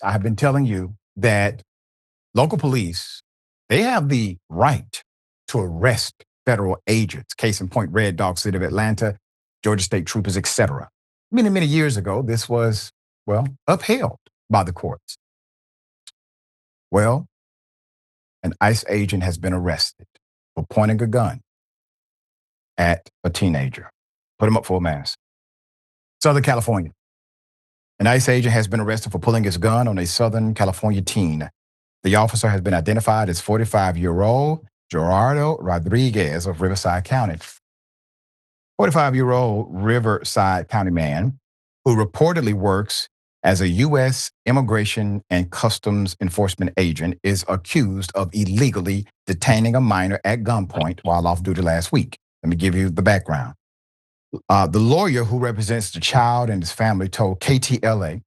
I have been telling you that local police, they have the right to arrest federal agents. Case in point, Red Dog City of Atlanta, Georgia State Troopers, etc. Many, many years ago, this was, well, upheld by the courts. Well, an ICE agent has been arrested for pointing a gun at a teenager. Put him up for a mass. Southern California. An ICE agent has been arrested for pulling his gun on a Southern California teen. The officer has been identified as 45-year-old Gerardo Rodriguez of Riverside County. 45-year-old Riverside County man who reportedly works as a U.S. Immigration and Customs Enforcement agent is accused of illegally detaining a minor at gunpoint while off duty last week. Let me give you the background. The lawyer who represents the child and his family told KTLA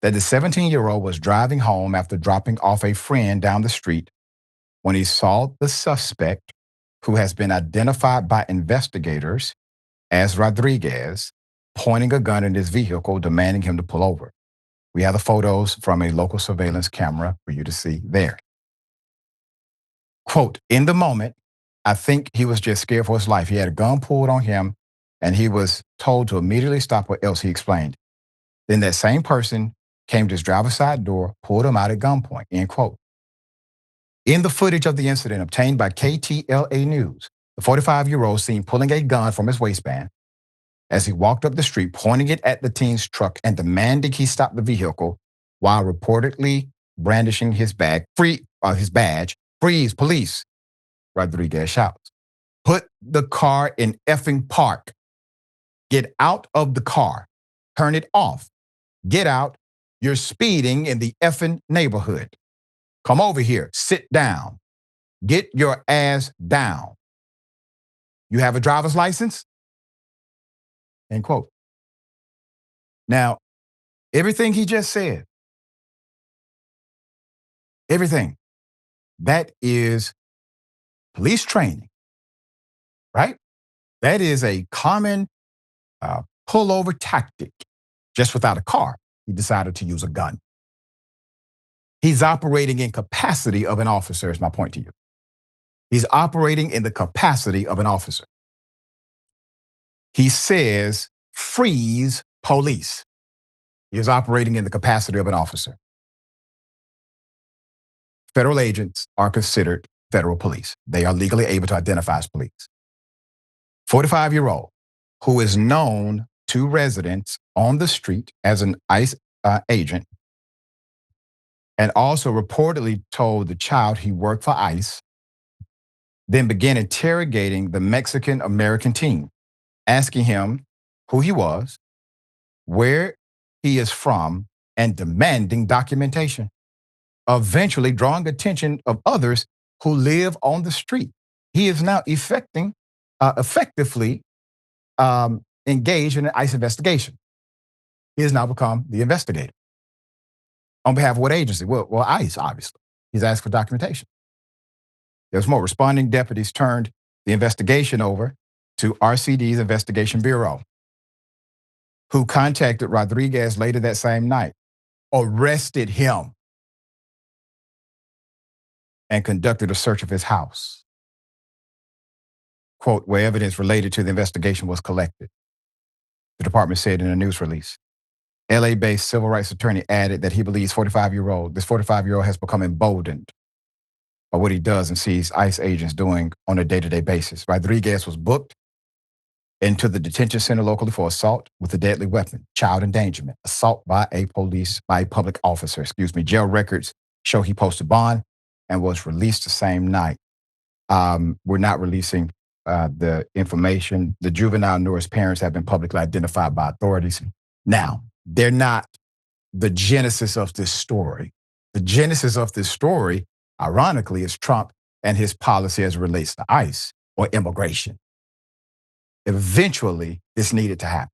that the 17-year-old was driving home after dropping off a friend down the street when he saw the suspect, who has been identified by investigators as Rodriguez, pointing a gun in his vehicle, demanding him to pull over. We have the photos from a local surveillance camera for you to see there. Quote, in the moment, I think he was just scared for his life. He had a gun pulled on him and he was told to immediately stop, or else, he explained. Then that same person came to his driver's side door, pulled him out at gunpoint, end quote. In the footage of the incident obtained by KTLA News, the 45-year-old seen pulling a gun from his waistband as he walked up the street, pointing it at the teen's truck and demanding he stop the vehicle while reportedly brandishing his badge. Freeze, police, Rodriguez shouts. Put the car in effing park. Get out of the car. Turn it off. Get out. You're speeding in the effing neighborhood. Come over here. Sit down. Get your ass down. You have a driver's license? End quote. Now, everything he just said, everything, that is police training, right? That is a common pullover tactic. Just without a car, he decided to use a gun. He's operating in capacity of an officer, is my point to you. He's operating in the capacity of an officer. He says, freeze, police. He is operating in the capacity of an officer. Federal agents are considered federal police. They are legally able to identify as police. 45-year-old who is known to residents on the street as an ICE agent, and also reportedly told the child he worked for ICE, then began interrogating the Mexican-American teen, asking him who he was, where he is from, and demanding documentation, eventually drawing attention of others who live on the street. He is now effectively engaged in an ICE investigation. He has now become the investigator. On behalf of what agency? Well, ICE, obviously. He's asked for documentation. There's more. Responding deputies turned the investigation over to RCD's Investigation Bureau, who contacted Rodriguez later that same night, arrested him, and conducted a search of his house. Quote, where evidence related to the investigation was collected. The department said in a news release. LA-based civil rights attorney added that he believes this 45-year-old has become emboldened by what he does and sees ICE agents doing on a day-to-day basis. Rodriguez was booked into the detention center locally for assault with a deadly weapon, child endangerment, assault by a public officer, Jail records show he posted bond and was released the same night. We're not releasing the information. The juvenile Nora's parents have been publicly identified by authorities. Now, they're not the genesis of this story. The genesis of this story, ironically, is Trump and his policy as it relates to ICE or immigration. Eventually, this needed to happen.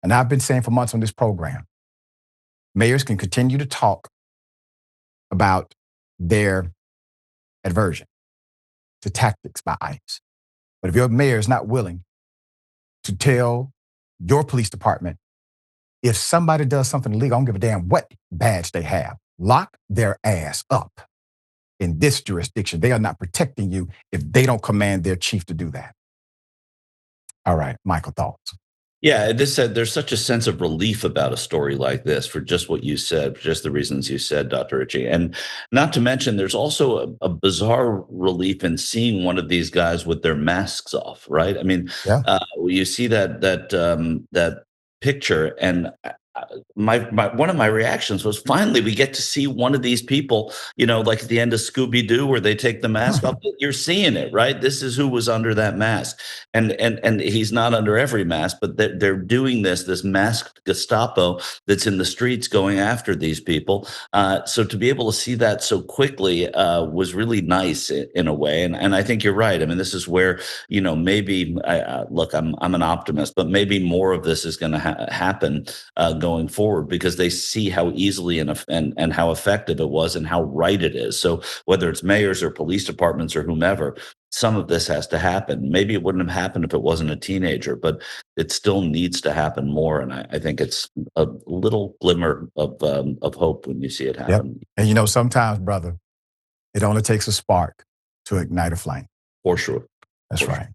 And I've been saying for months on this program, mayors can continue to talk about their aversion to tactics by ICE. But if your mayor is not willing to tell your police department If somebody does something illegal, I don't give a damn what badge they have. Lock their ass up. In this jurisdiction, they are not protecting you if they don't command their chief to do that. All right, Michael, thoughts? Yeah, this said there's such a sense of relief about a story like this for just what you said, for just the reasons you said, Dr. Richey. And not to mention, there's also a bizarre relief in seeing one of these guys with their masks off, right? I mean, Yeah. you see that picture, and my one of my reactions was finally we get to see one of these people, like at the end of Scooby Doo where they take the mask off. You're seeing it, right? This is who was under that mask, and he's not under every mask, but they're doing this masked Gestapo that's in the streets going after these people. So to be able to see that so quickly was really nice in a way, and I think you're right. I mean, this is where maybe look, I'm an optimist, but maybe more of this is going to happen going forward because they see how easily and how effective it was and how right it is. So whether it's mayors or police departments or whomever, some of this has to happen. Maybe it wouldn't have happened if it wasn't a teenager, but it still needs to happen more. And I think it's a little glimmer of hope when you see it Yep. happen, And sometimes, brother, it only takes a spark to ignite a flame. for sure. That's For sure. right.